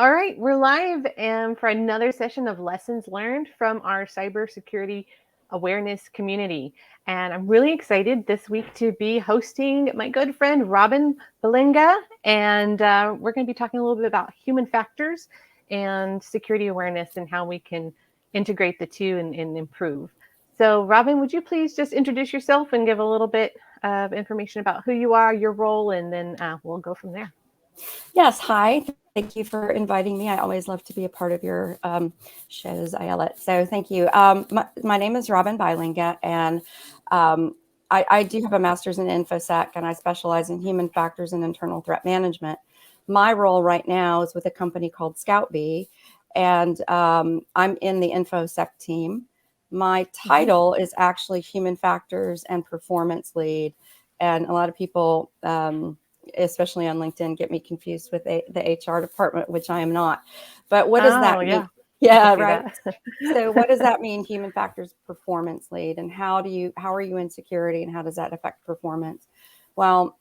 All right, we're live and for another session of lessons learned from our cybersecurity awareness community. And I'm really excited this week to be hosting my good friend Robin Belinga. And we're going to be talking a little bit about human factors and security awareness and how we can integrate the two and improve. So, Robin, would you please just introduce yourself and give a little bit of information about who you are, your role, and then we'll go from there. Yes, hi. Thank you for inviting me. I always love to be a part of your shows, Ayelet. So thank you. My name is Robin Bylinga, and I do have a master's in InfoSec, and I specialize in human factors and internal threat management. My role right now is with a company called ScoutBee, and I'm in the InfoSec team. My title is actually Human Factors and Performance Lead, and a lot of people especially on LinkedIn, get me confused with the HR department, which I am not. But what does that mean? Yeah, right. So what does that mean, human factors performance lead, and how are you in security, and how does that affect performance? Well,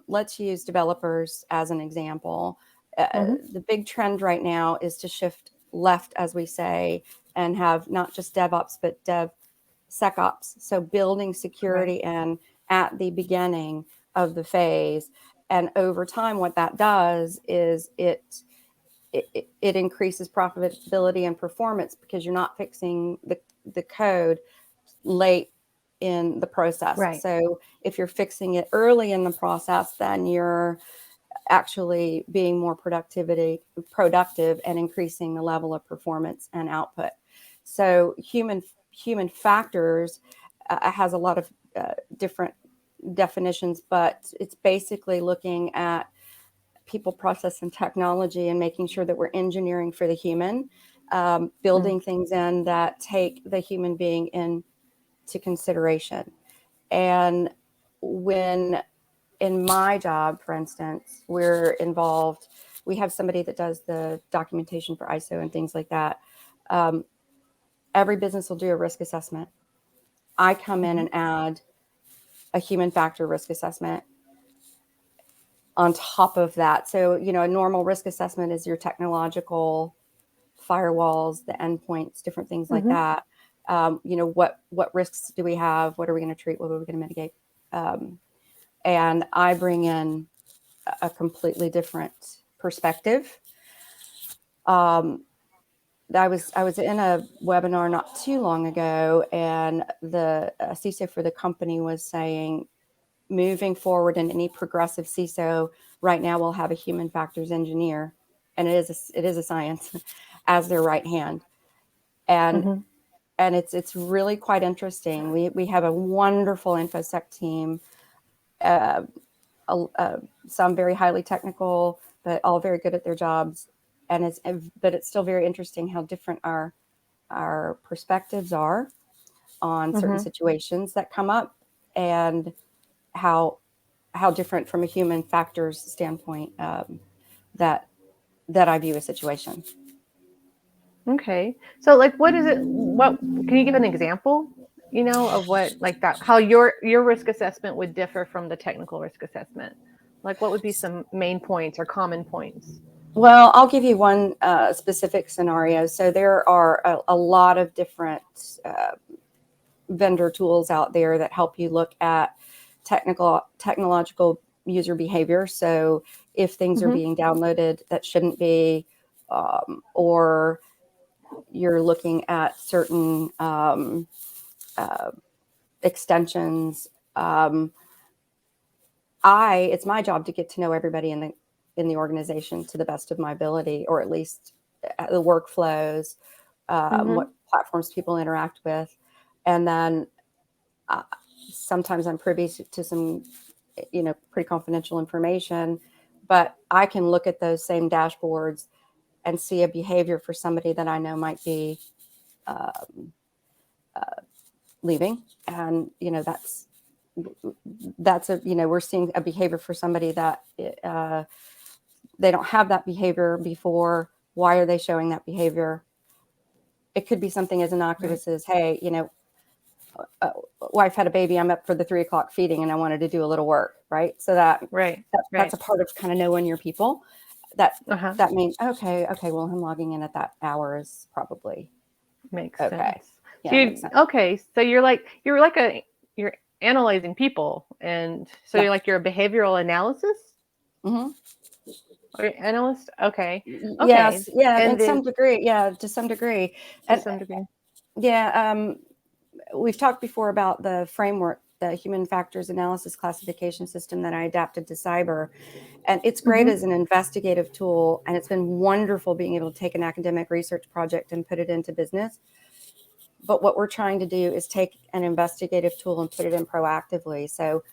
let's use developers as an example. The big trend right now is to shift left, as we say, and have not just DevOps, but DevSecOps. So building security and at the beginning of the phase. And over time, what that does is it increases profitability and performance because you're not fixing the code late in the process. Right. So if you're fixing it early in the process, then you're actually being more productive and increasing the level of performance and output. So human factors has a lot of different definitions, but it's basically looking at people, process, and technology and making sure that we're engineering for the human, building things in that take the human being into consideration. And when in my job, for instance, we're involved, we have somebody that does the documentation for ISO and things like that. Every business will do a risk assessment. I come in and add a human factor risk assessment on top of that. So, a normal risk assessment is your technological firewalls, the endpoints, different things like that. What risks do we have? What are we going to treat? What are we going to mitigate? And I bring in a completely different perspective. I was in a webinar not too long ago, and the CISO for the company was saying, moving forward in any progressive CISO right now will have a human factors engineer, and it is a science, as their right hand. And it's really quite interesting. We have a wonderful InfoSec team, some very highly technical, but all very good at their jobs. But it's still very interesting how different our perspectives are on certain situations that come up, and how different from a human factors standpoint that I view a situation. Okay. So like, what is it? What can you give an example, of what like that, how your risk assessment would differ from the technical risk assessment? Like what would be some main points or common points? Well, I'll give you one specific scenario. So there are a lot of different vendor tools out there that help you look at technological user behavior. So if things are being downloaded that shouldn't be, or you're looking at certain extensions, it's my job to get to know everybody in the organization to the best of my ability, or at least the workflows, what platforms people interact with. And then sometimes I'm privy to some, pretty confidential information, but I can look at those same dashboards and see a behavior for somebody that I know might be leaving. And, that's we're seeing a behavior for somebody that they don't have that behavior before. Why are they showing that behavior? It could be something as innocuous as, hey, wife had a baby, I'm up for the 3 o'clock feeding and I wanted to do a little work, right? So that's a part of kind of knowing your people. Uh-huh. that means okay, well, him logging in at that hour is probably Makes okay. sense. So Yeah, makes sense. so you're analyzing people, and so Yeah. you're a behavioral analysis Hmm. or analyst. Okay, okay, Yes, yeah, and in then some degree, yeah, to some degree, to and some degree. yeah, we've talked before about the framework, the human factors analysis classification system that I adapted to cyber. And it's great Mm-hmm. as an investigative tool. And it's been wonderful being able to take an academic research project and put it into business. But what we're trying to do is take an investigative tool and put it in proactively. So,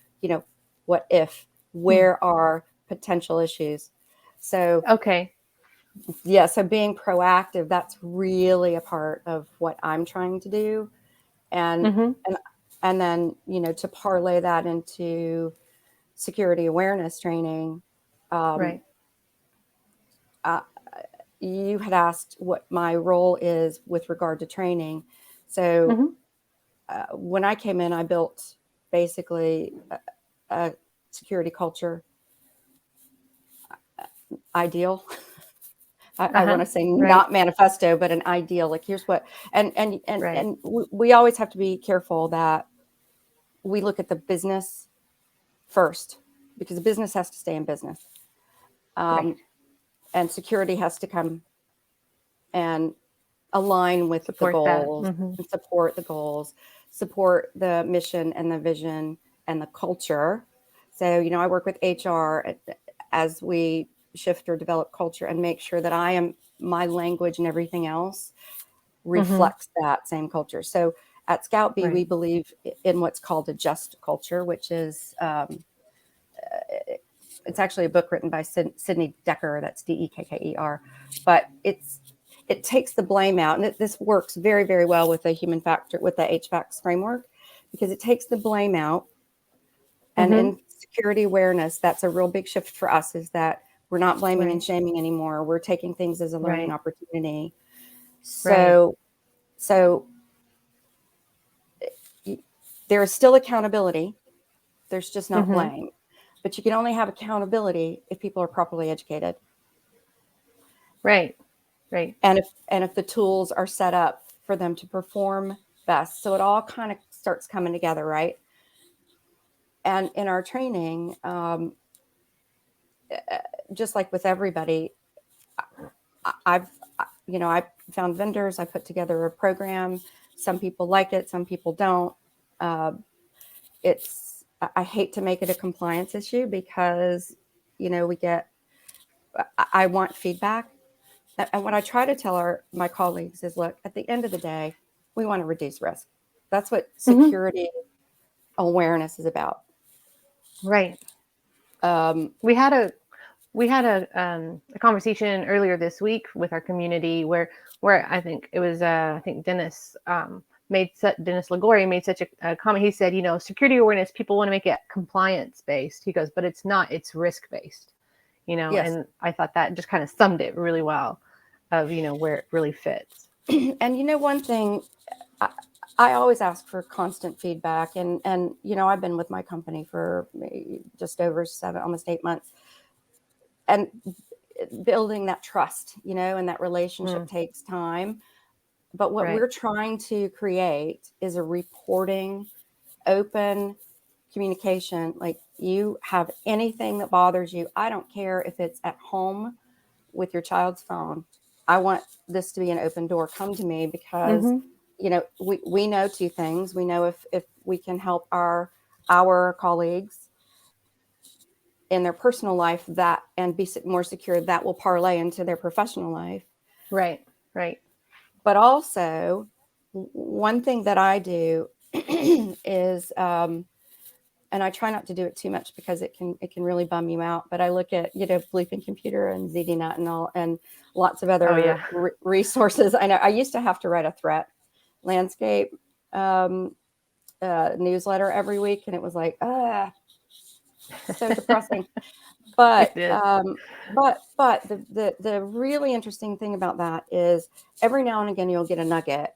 what if, where are potential issues? So, Okay. yeah, so being proactive, that's really a part of what I'm trying to do. And, Mm-hmm. and, and then, to parlay that into security awareness training. Um, Right. uh, you had asked what my role is with regard to training. So Mm-hmm. when I came in, I built basically a security culture ideal. I want Uh-huh. to say Right. not manifesto, but an ideal. Like here's what, Right. and we always have to be careful that we look at the business first, because the business has to stay in business, Right. um, and security has to come and align with the Support that. goals Mm-hmm. and support the goals, support the mission and the vision and the culture. So, I work with HR as we shift or develop culture and make sure that my language and everything else Mm-hmm. reflects that same culture. So at Scout B, we Right. believe in what's called a just culture, which is, it's actually a book written by Sidney Dekker. That's Dekker, but it takes the blame out, and this works very, very well with the human factor, with the HVACs framework, because it takes the blame out. And Mm-hmm. in security awareness, that's a real big shift for us, is that we're not blaming and Right. shaming anymore. We're taking things as a learning Right. opportunity. Right. So there is still accountability. There's just not Mm-hmm. blame. But you can only have accountability if people are properly educated. Right. Right. And if the tools are set up for them to perform best. So it all kind of starts coming together, right? And in our training, just like with everybody, I've I found vendors, I put together a program. Some people like it, some people don't. uh, I hate to make it a compliance issue, because we get, I want feedback. And what I try to tell my colleagues is, look, at the end of the day, we want to reduce risk. That's what Mm-hmm. security awareness is about. Right. Um, We had a conversation earlier this week with our community where I think it was I think Dennis Lagori made such a comment. He said, security awareness, people want to make it compliance based. He goes, but it's not. It's risk based. yes. And I thought that just kind of summed it really well of where it really fits. And one thing, I, I always ask for constant feedback. And I've been with my company for just over 7, almost 8 months. And building that trust, and that relationship Mm, takes time. But what right. we're trying to create is a reporting, open communication. Like, you have anything that bothers you, I don't care if it's at home with your child's phone. I want this to be an open door. Come to me, because Mm-hmm. we know 2 things. We know if we can help our colleagues in their personal life, that and be more secure, that will parlay into their professional life. Right. Right. But also, one thing that I do is, and I try not to do it too much, because it can really bum you out. But I look at Bleeping Computer and ZDNet and all, and lots of Oh other yeah. resources. I know I used to have to write a threat landscape um, newsletter every week, and it was like, so depressing. It But is. the really interesting thing about that is, every now and again you'll get a nugget.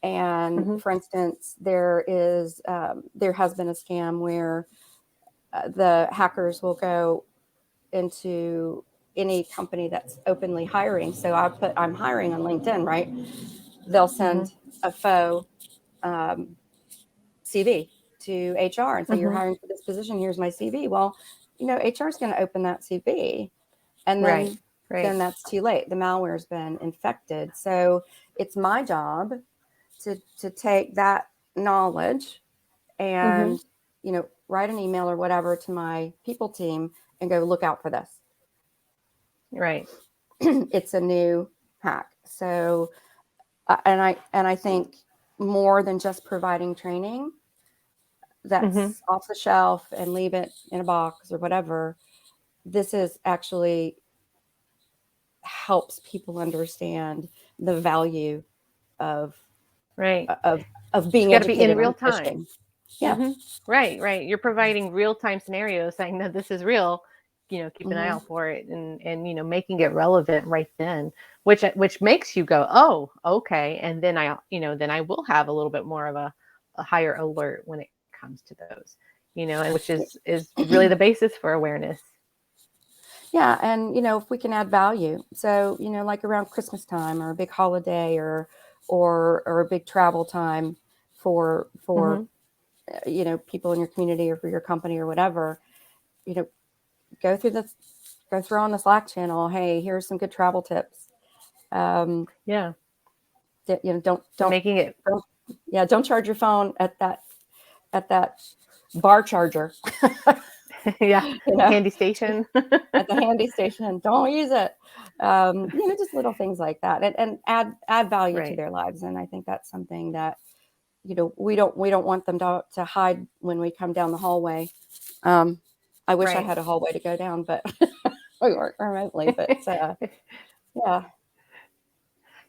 And Mm-hmm. for instance, there has been a scam where the hackers will go into any company that's openly hiring. So I put I'm hiring on LinkedIn, right? They'll send a faux CV to HR and say, you're hiring for this position. Here's my CV. Well, HR is going to open that CV, and Right. then that's too late. The malware's been infected. So it's my job to take that knowledge and, write an email or whatever to my people team and go, look out for this. Right. It's a new hack. So, and I think more than just providing training that's off the shelf and leave it in a box or whatever, this is actually helps people understand the value of Right. of of It's being got to be in educated on real time. phishing. Yeah. Right, right. You're providing real time scenarios saying that this is real, keep an eye Mm-hmm. out for it, and making it relevant right then, which makes you go, "Oh, okay." And then I will have a little bit more of a higher alert when it comes to those. And which is really the basis for awareness. Yeah, and if we can add value, so like around Christmas time or a big holiday or a big travel time for people in your community or for your company or whatever, you know, go through on the Slack channel. Hey, here's some good travel tips. Yeah. Don't Making it don't yeah, don't charge your phone at that bar charger. yeah, you the know, handy station. at the handy station. Don't use it. Just little things like that, and add value to Right. their lives. And I think that's something that we don't want them to hide when we come down the hallway. I wish I Right. had a hallway to go down, but we work remotely. But yeah,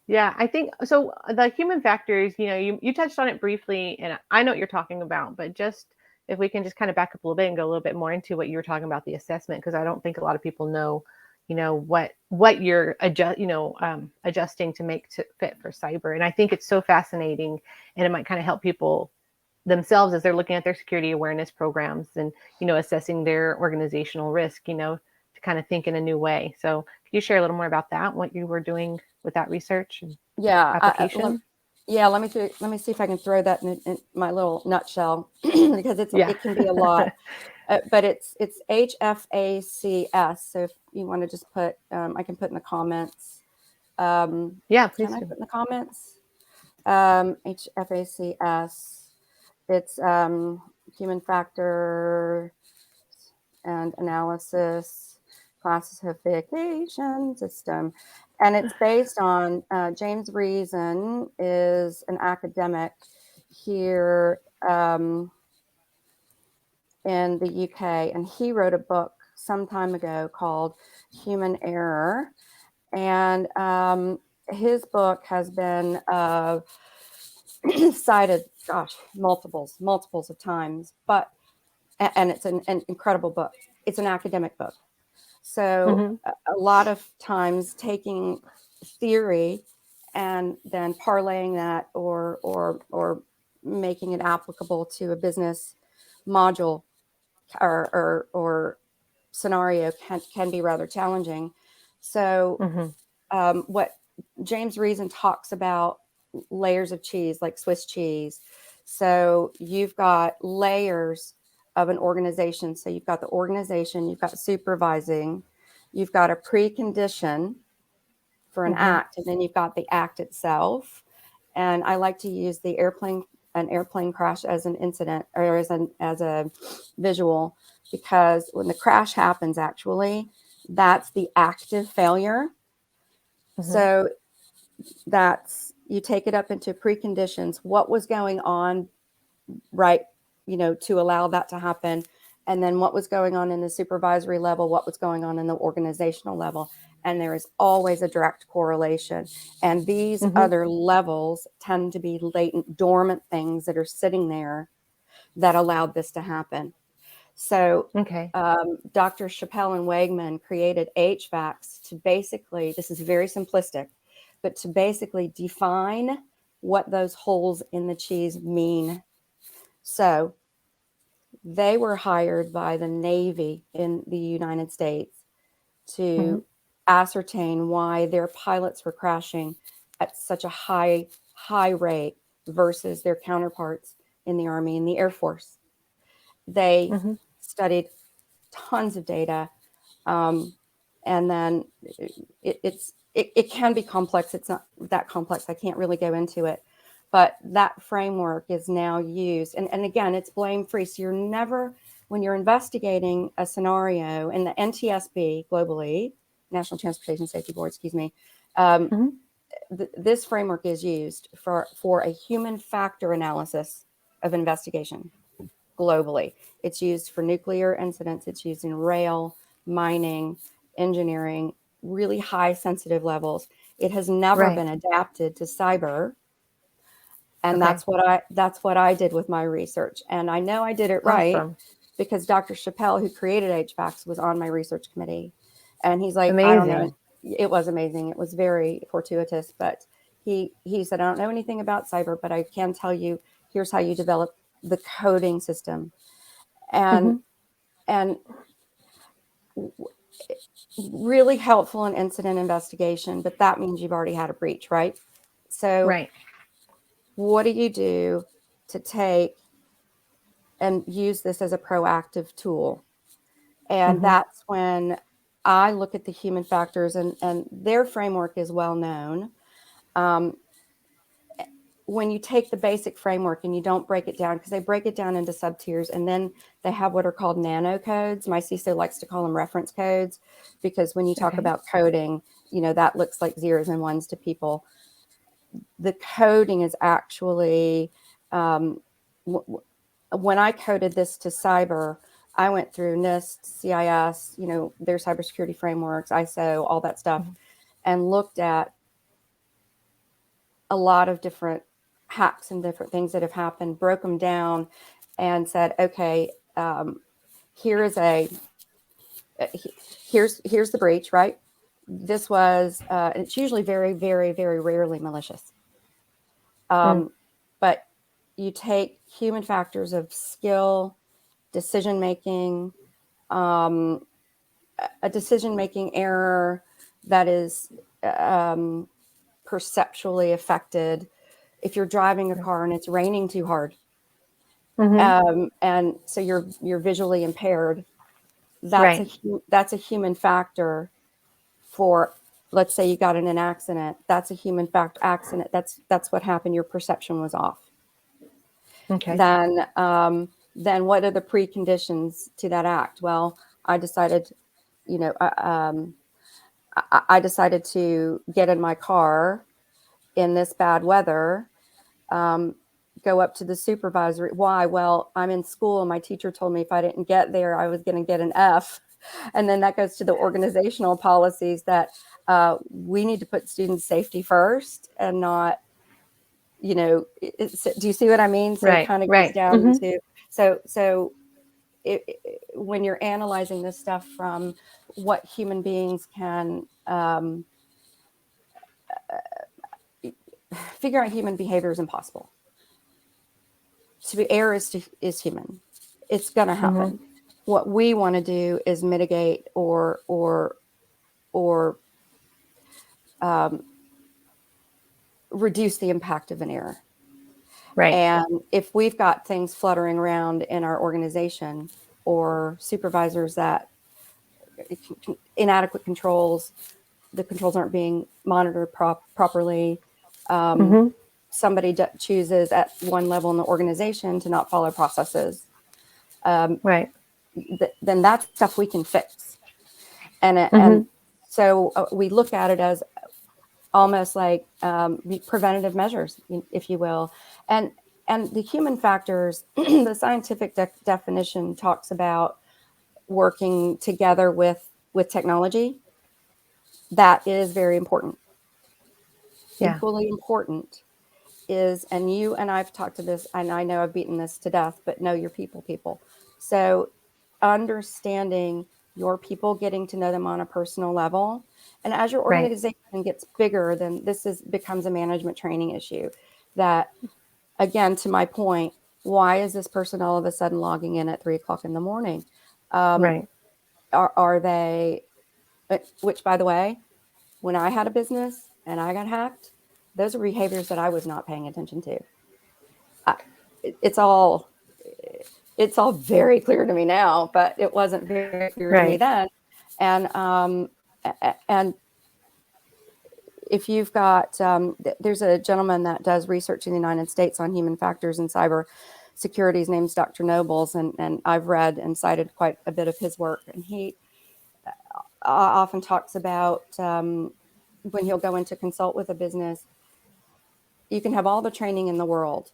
Yeah, I think so. The human factors, you touched on it briefly, and I know what you're talking about, but just if we can just kind of back up a little bit and go a little bit more into what you were talking about the assessment, because I don't think a lot of people know, what you're adjusting to make to fit for cyber, and I think it's so fascinating, and it might kind of help people themselves as they're looking at their security awareness programs and assessing their organizational risk, to kind of think in a new way. So could you share a little more about that, what you were doing with that research and yeah. application? Let me see if I can throw that in my little nutshell because Yeah. it can be a lot. But it's HFACS. So if you want to just put, I can put in the comments. Yeah, Can please I do. put in the comments? HFACS. It's human factor and analysis classification system, and it's based on James Reason is an academic here in the UK, and he wrote a book some time ago called Human Error, and his book has been cited, gosh, multiples of times, but and it's an incredible book. It's an academic book, so Mm-hmm. a lot of times taking theory and then parlaying that or making it applicable to a business module or scenario can be rather challenging. So Mm-hmm. what James Reason talks about layers of cheese, like Swiss cheese. So you've got layers of an organization. So you've got the organization, you've got supervising, you've got a precondition for an Mm-hmm. act, and then you've got the act itself. And I like to use an airplane crash as an incident or as a visual, because when the crash happens, actually, that's the active failure. Mm-hmm. So that's you take it up into preconditions. What was going on, right? To allow that to happen, and then what was going on in the supervisory level, what was going on in the organizational level, and there is always a direct correlation. And these Mm-hmm. other levels tend to be latent, dormant things that are sitting there that allowed this to happen. So Okay. Dr. Chappelle and Wegman created HVACs to basically, this is very simplistic, but to basically define what those holes in the cheese mean. So they were hired by the Navy in the United States Mm-hmm. to ascertain why their pilots were crashing at such a high rate versus their counterparts in the Army and the Air Force. They Mm-hmm. studied tons of data, and then it can be complex. It's not that complex. I can't really go into it, but that framework is now used. And again, it's blame free. So you're never, when you're investigating a scenario in the NTSB globally, National Transportation Safety Board, excuse me, um, Mm-hmm. this framework is used for a human factor analysis of investigation globally. It's used for nuclear incidents. It's used in rail, mining, engineering, really high sensitive levels. It has never Right. been adapted to cyber. And Okay. that's what I did with my research. And I know I did it right Awesome. because Dr. Chappelle, who created HVACs, was on my research committee. And he's like, I don't know. Amazing. It was amazing. It was very fortuitous, but he said, I don't know anything about cyber, but I can tell you, here's how you develop the coding system. Mm-hmm. And really helpful in incident investigation, but that means you've already had a breach, right? So Right. what do you do to take and use this as a proactive tool? And Mm-hmm. that's when I look at the human factors, and their framework is well known. Um, when you take the basic framework and you don't break it down, because they break it down into sub tiers, and then they have what are called nano codes. My CISO likes to call them reference codes, because when you talk Okay. about coding, that looks like zeros and ones to people. The coding is actually, um, when I coded this to cyber, I went through NIST, CIS, their cybersecurity frameworks, ISO, all that stuff, Mm-hmm. and looked at a lot of different hacks and different things that have happened, broke them down, and said, okay, here is here's the breach, right? This was, it's usually very, very, very rarely malicious. Mm. But you take human factors of skill, decision making, um, a decision making error that is um, perceptually affected. If you're driving a Right. car and it's raining too hard, Mm-hmm. and so you're visually impaired, that's Right. that's a human factor for. Let's say you got in an accident. That's a human factor accident. That's what happened. Your perception was off. Okay. Then what are the preconditions to that act? Well, I decided, you know, I decided to get in my car in this bad weather, um, go up to the supervisor. Why? Well, I'm in school and my teacher told me if I didn't get there, I was going to get an F. And then that goes to the organizational policies that we need to put student safety first and not, do you see what I mean? So it Right. kind of goes Right. down Mm-hmm. into, so when you're analyzing this stuff from what human beings can figure out, human behavior is impossible. To be error is human. It's going to Mm-hmm. happen. What we want to do is mitigate or um, reduce the impact of an error. Right. And if we've got things fluttering around in our organization, or supervisors that inadequate controls, the controls aren't being monitored properly. Um, Mm-hmm. Somebody chooses at one level in the organization to not follow processes. Um, Right. then that's stuff we can fix. And Mm-hmm. so we look at it as almost like preventative measures, if you will. And and the human factors, the scientific definition talks about working together with technology. That is very important. Yeah. Equally important is, and you and I've talked to this, and I know I've beaten this to death, but know your people. So understanding your people, getting to know them on a personal level. And as your Right. organization gets bigger, then becomes a management training issue. That, again, to my point, why is this person all of a sudden logging in at 3 o'clock in the morning? Um, Right. are they which, by the way, when I had a business and I got hacked, those are behaviors that I was not paying attention to. I, it's all very clear to me now, but it wasn't very clear to me Right. then. And if you've got, there's a gentleman that does research in the United States on human factors and cyber security. His name's Dr. Nobles, and I've read and cited quite a bit of his work. And he often talks about when he'll go in to consult with a business, you can have all the training in the world,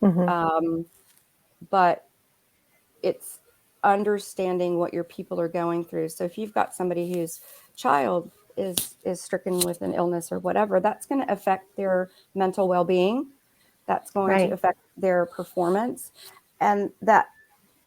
Mm-hmm. but it's understanding what your people are going through. So if you've got somebody whose child is stricken with an illness or whatever, that's going to affect their mental well-being. That's going to Right. affect their performance, and that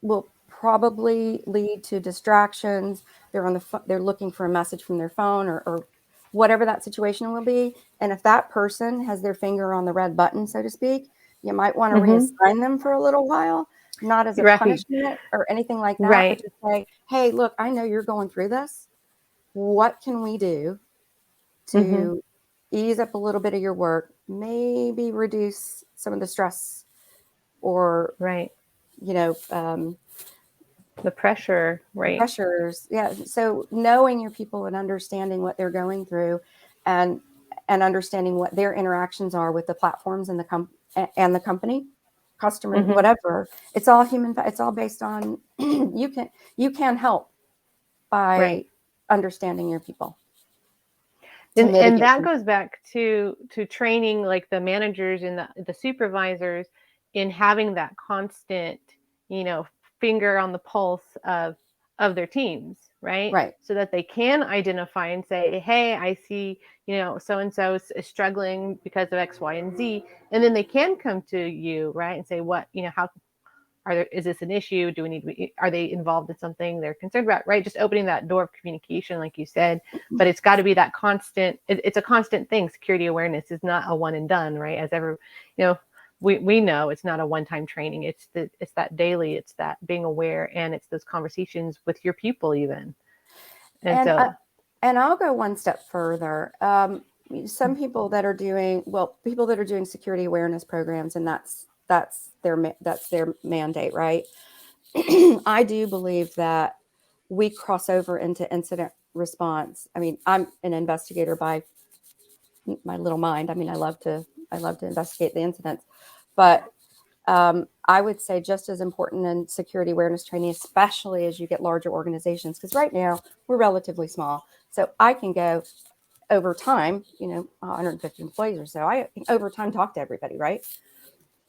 will probably lead to distractions. They're on they're looking for a message from their phone or whatever that situation will be. And if that person has their finger on the red button, so to speak, you might want to Mm-hmm. reassign them for a little while, not as a Right. punishment or anything like that, but Right. just say, hey, look, I know you're going through this. What can we do Mm-hmm. to ease up a little bit of your work, maybe reduce some of the stress or, Right. you know, The pressure. Right. pressures. Yeah. So knowing your people and understanding what they're going through and understanding what their interactions are with the platforms and the company, customer, Mm-hmm. whatever. It's all human. It's all based on you can help Right. by understanding your people to And mitigate that them. goes back to training like the managers and the supervisors in having that constant, you know, finger on the pulse of their teams, right? Right. So that they can identify and say, hey, I see, you know, so and so is struggling because of X, Y, and Z. And then they can come to you, right, and say, what, you know, how are there, is this an issue? Do we need to be, are they involved in something they're concerned about, right? Just opening that door of communication, like you said, but it's got to be that constant, it's a constant thing. Security awareness is not a one and done, right? As ever, you know, we know it's not a one-time training. It's that daily, it's that being aware, and it's those conversations with your people even. And And so, and I'll go one step further. Some people that are doing people that are doing security awareness programs, and that's their mandate, right? I do believe that we cross over into incident response. I mean, I'm an investigator by my little mind. I mean, I love to investigate the incidents, but I would say just as important in security awareness training, especially as you get larger organizations, because right now we're relatively small. So I can go over time, 150 employees or so. I can over time talk to everybody, right?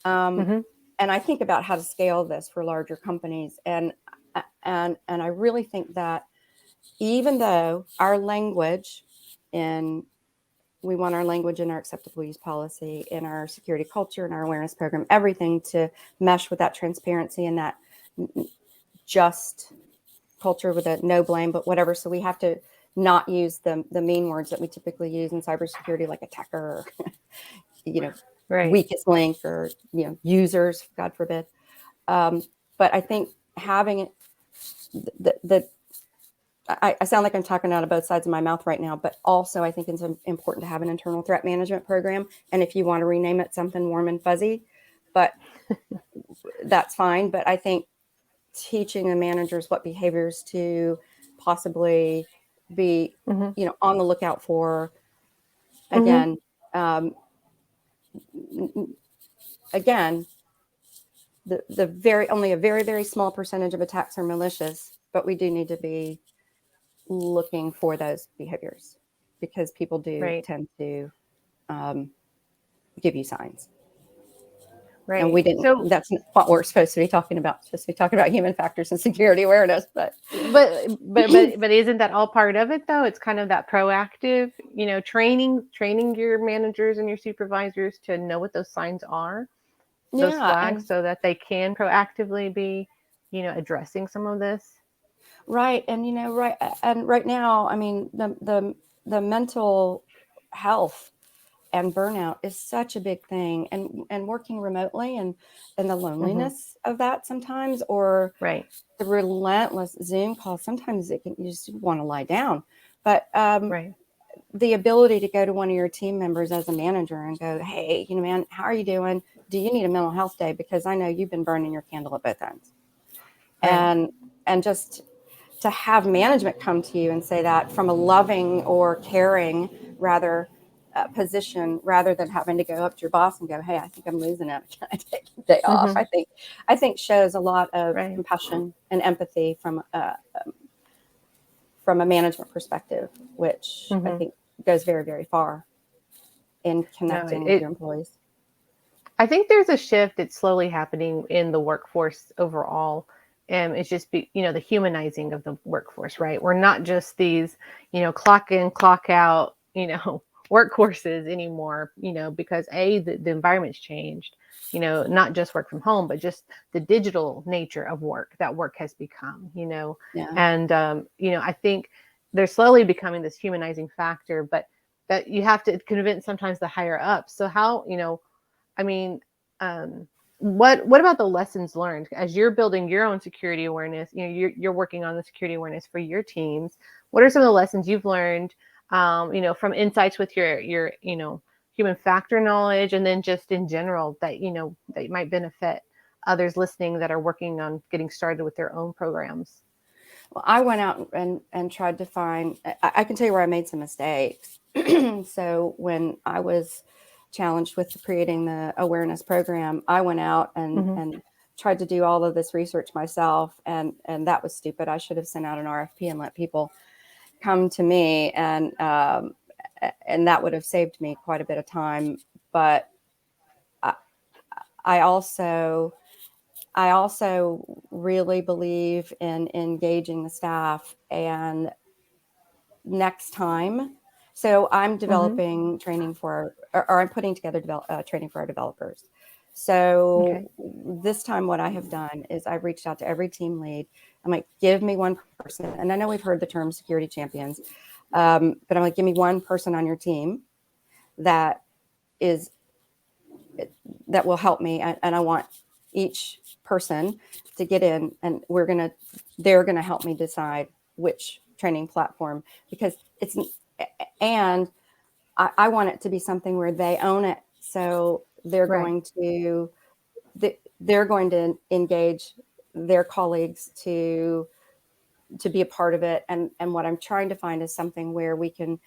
Um, mm-hmm, and I think about how to scale this for larger companies, and I really think that even though our language in we want our language in our acceptable use policy, in our security culture, in our awareness program, everything to mesh with that transparency and that just culture with a no blame, but whatever. So we have to not use the mean words that we typically use in cybersecurity, like attacker, you know, right. weakest link, or users, God forbid. But I think having it, the I sound like I'm talking out of both sides of my mouth right now, but also I think it's important to have an internal threat management program. And if you want to rename it something warm and fuzzy, but that's fine. But I think teaching the managers what behaviors to possibly be, Mm-hmm, on the lookout for. mm-hmm, Again, again, the very only a very very small percentage of attacks are malicious, but we do need to be looking for those behaviors because people do right. tend to um, give you signs. And Right. we didn't, So, that's what we're supposed to be talking about, supposed to be talking about human factors and security awareness. But but isn't that all part of it though? It's kind of that proactive, you know, training your managers and your supervisors to know what those signs are, those yeah, flags, and so that they can proactively be, you know, addressing some of this. right. And, right now, I mean, the mental health and burnout is such a big thing, and working remotely, and the loneliness of that sometimes, or Right. the relentless Zoom calls. Sometimes you just want to lie down. But Right. the ability to go to one of your team members as a manager and go, hey, man, how are you doing? Do you need a mental health day? Because I know you've been burning your candle at both ends. Right. And just to have management come to you and say that from a loving or caring rather position, rather than having to go up to your boss and go, hey, I think I'm losing it. Can I take a day off? I think shows a lot of Right. compassion and empathy from a management perspective, which I think goes very, very far in No, connecting with your employees. I think there's a shift that's slowly happening in the workforce overall. And it's just the humanizing of the workforce, right? We're not just these, clock in, clock out, workforces anymore, because the environment's changed, not just work from home, but just the digital nature of work has become, Yeah. and, I think they're slowly becoming this humanizing factor, but that you have to convince sometimes the higher up. So how, I mean, um, what about the lessons learned as you're building your own security awareness? You're working on the security awareness for your teams. What are some of the lessons you've learned? From insights with your human factor knowledge, and then just in general that might benefit others listening that are working on getting started with their own programs. Well, I went out and tried to find, I can tell you where I made some mistakes. So when I was challenged with creating the awareness program, I went out Mm-hmm. and tried to do all of this research myself. And that was stupid. I should have sent out an RFP and let people come to me. And that would have saved me quite a bit of time. But I, I also I also really believe in engaging the staff and next time. So I'm Mm-hmm. developing training or I'm putting together training for our developers. So Okay. this time, what I have done is I've reached out to every team lead. I'm like, give me one person. And I know we've heard the term security champions, but I'm like, give me one person on your team that is that will help me. And I want each person to get in, and they're gonna help me decide which training platform, because and I want it to be something where they own it. So Right. they're going to engage their colleagues to be a part of it. And what I'm trying to find is something where we can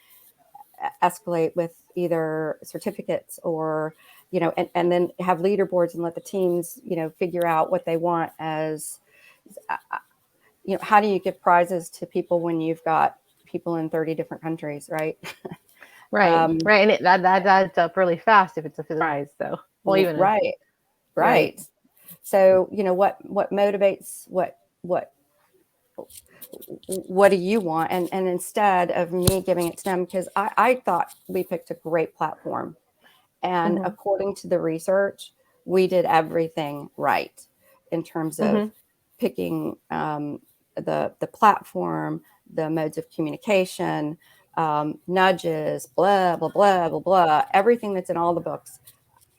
escalate with either certificates or and then have leaderboards and let the teams figure out what they want as how do you give prizes to people when you've got people in 30 different countries, right? Right. um, Right. And that adds up really fast if it's a surprise. So, well, even a, right, right. right. So what motivates what do you want? And instead of me giving it to them, because I thought we picked a great platform. And Mm-hmm. according to the research, we did everything right in terms of Mm-hmm. picking the platform, the modes of communication, nudges, blah, blah, blah, blah, blah, everything that's in all the books.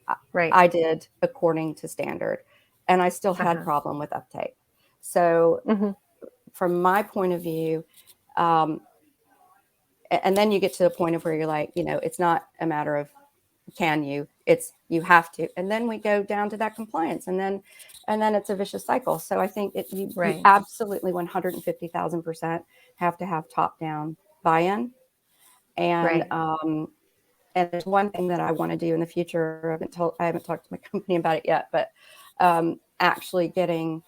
I, Right. I did according to standard. And I still had Uh-huh. problem with uptake. So Mm-hmm. from my point of view, um, and then you get to the point of where you're like, it's not a matter of can you, it's you have to, and then we go down to that compliance, and then it's a vicious cycle. So I think you Right. absolutely 150,000% have to have top down buy-in. and Right. um and there's one thing that I want to do in the future. I haven't talked to my company about it yet, but actually getting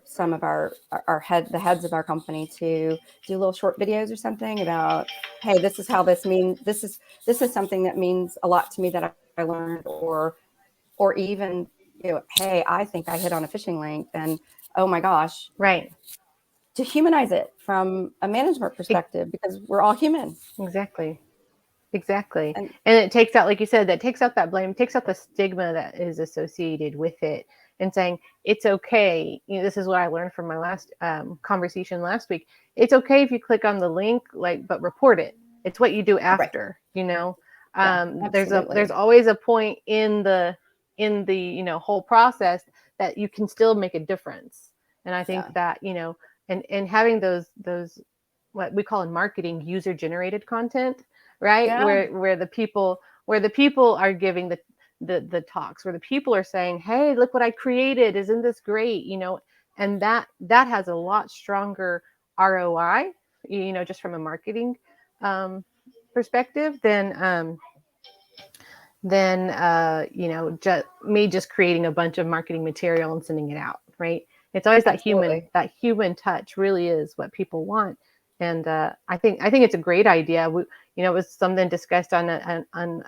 some of the heads of our company to do little short videos or something about, hey, this is how this means, this is something that means a lot to me that I learned, or even, hey, I think I hit on a phishing link, and oh my gosh, Right. to humanize it from a management E- perspective, because we're all human. Exactly. Exactly. And And it takes out, like you said, that takes out that blame, takes out the stigma that is associated with it, and saying it's okay. This is what I learned from my last conversation last week. It's okay if you click on the link, but report it. It's what you do right, after. Yeah, There's absolutely. always a point in the whole process that you can still make a difference. And I think Yeah. that and having those what we call in marketing user generated content, right? Yeah. Where the people are giving the talks, where the people are saying, hey, look what I created, isn't this great, and that has a lot stronger ROI, just from a marketing um, perspective than just creating a bunch of marketing material and sending it out, right? It's always Absolutely. that human touch really is what people want. And I think it's a great idea. It was something discussed on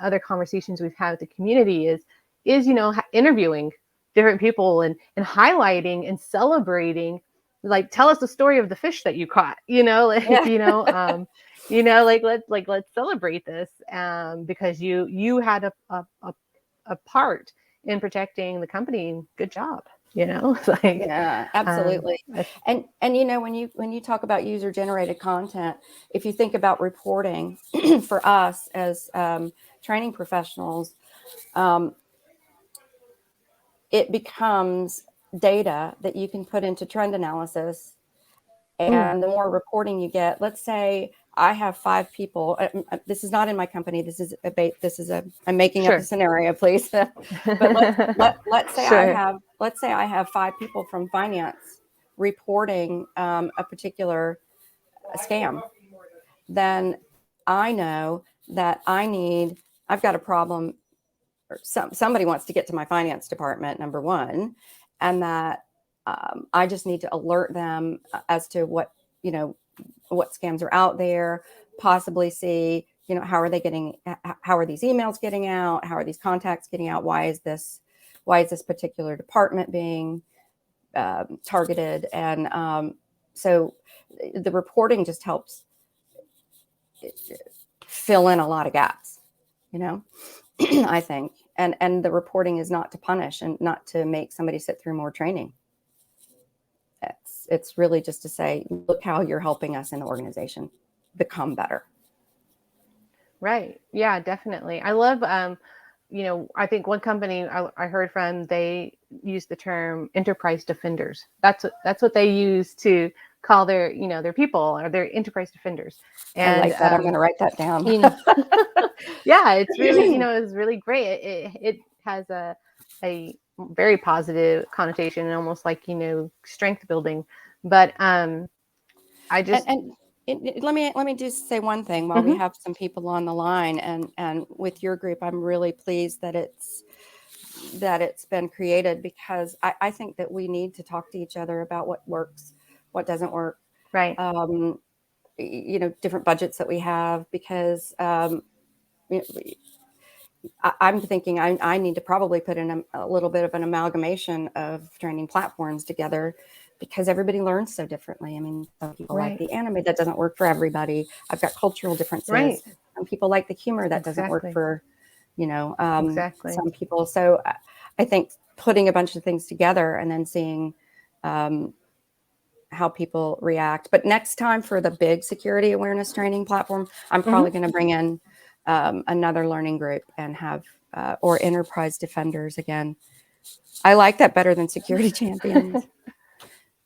other conversations we've had with the community is interviewing different people and highlighting and celebrating, like, tell us the story of the fish that you caught, like, Yeah. let's celebrate this, because you had a part in protecting the company. Good job, like, Yeah, um, absolutely. And when you talk about user generated content, if you think about reporting for us as training professionals, um, it becomes data that you can put into trend analysis. mm, And the more reporting you get, let's say I have 5 people. This is not in my company. I'm making up a sure. scenario, please. But Sure. let's say I have 5 people from finance reporting a particular scam. Then I know that I've got a problem, or somebody wants to get to my finance department, number one, and that I just need to alert them as to what scams are out there, possibly see, how are these emails getting out? How are these contacts getting out? Why is this particular department being targeted? And so the reporting just helps fill in a lot of gaps, you know, I think. And the reporting is not to punish and not to make somebody sit through more training. It's really just to say, look how you're helping us in the organization become better. Right. Yeah, definitely. I love, I think one company I heard from, they use the term enterprise defenders. That's what they use to call their people, or their enterprise defenders. I And like that. I'm going to write that down. you know, yeah, it's really, it's really great. It has a very positive connotation, and almost like, strength building. But I just, And let me just say one thing while we mhm, have some people on the line, and with your group, I'm really pleased that it's been created, because I think that we need to talk to each other about what works, what doesn't work, right, um, different budgets that we have, because I'm thinking I need to probably put in a little bit of an amalgamation of training platforms together, because everybody learns so differently. I mean, some people like right, the anime, that doesn't work for everybody. I've got cultural differences. right, Some people like the humor, that doesn't work exactly, for, exactly. some people. So I think putting a bunch of things together and then seeing um, how people react. But next time for the big security awareness training platform, I'm Hmm. probably going to bring in another learning group and have, or enterprise defenders again. I like that better than security champions.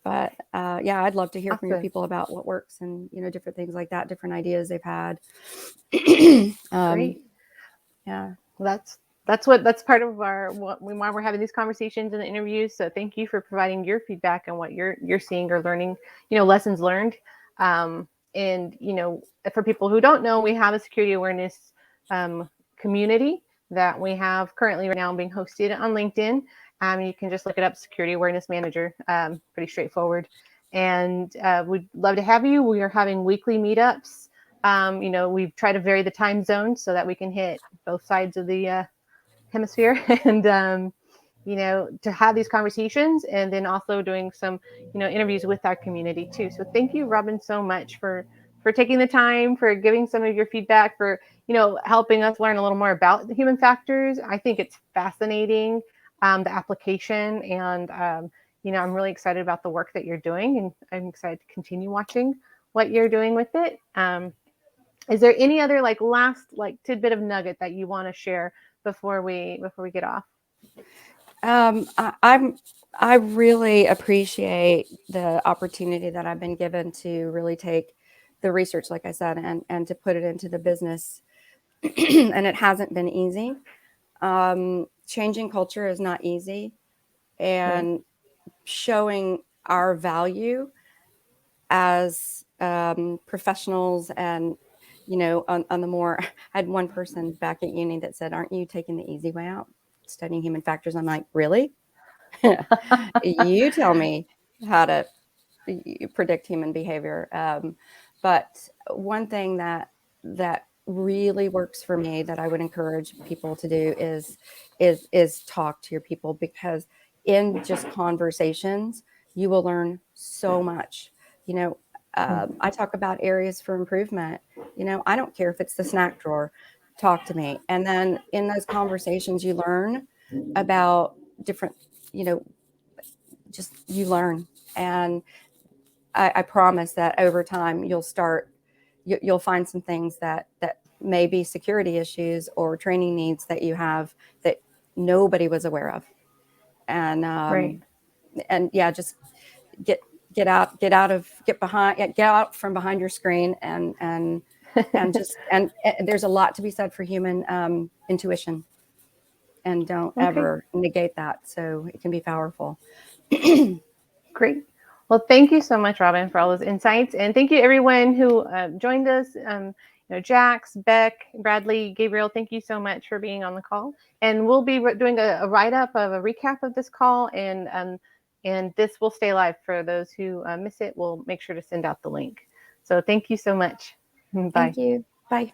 But yeah, I'd love to hear from your Awesome. people about what works, and different things like that, different ideas they've had. um, Great. yeah, That's part of why we're having these conversations and the interviews. So thank you for providing your feedback on what you're seeing or learning, lessons learned. And for people who don't know, we have a security awareness um, community that we have currently right now being hosted on LinkedIn. You can just look it up, Security Awareness Manager. Pretty straightforward. And we'd love to have you. We are having weekly meetups. We've tried to vary the time zones so that we can hit both sides of the hemisphere, and to have these conversations, and then also doing some interviews with our community too. So thank you, Robin, so much for taking the time, for giving some of your feedback, for helping us learn a little more about the human factors. I think it's fascinating, the application, and I'm really excited about the work that you're doing, and I'm excited to continue watching what you're doing with it. Is there any other like last like tidbit of nugget that you want to share before we get off? I really appreciate the opportunity that I've been given to really take the research, like I said, and to put it into the business. And it hasn't been easy. Changing culture is not easy, Right. and showing our value as professionals, and on the more, I had one person back at uni that said, "Aren't you taking the easy way out, studying human factors?" I'm like, really? You tell me how to predict human behavior. But one thing that really works for me, that I would encourage people to do, is talk to your people, because in just conversations you will learn so much. You know, I talk about areas for improvement. I don't care if it's the snack drawer. Talk to me, and then in those conversations you learn about different, you know, just you learn. And I promise that over time you'll find some things that may be security issues or training needs that you have that nobody was aware of. And Right. yeah, just get get out from behind your screen, and just and there's a lot to be said for human intuition, and don't Okay. ever negate that. So it can be powerful. Great. Well, thank you so much, Robin, for all those insights, and thank you everyone who joined us. Jax, Beck, Bradley, Gabriel. Thank you so much for being on the call, and we'll be doing a write up of a recap of this call, and this will stay live for those who miss it. We'll make sure to send out the link. So thank you so much. Bye. Thank you. Bye.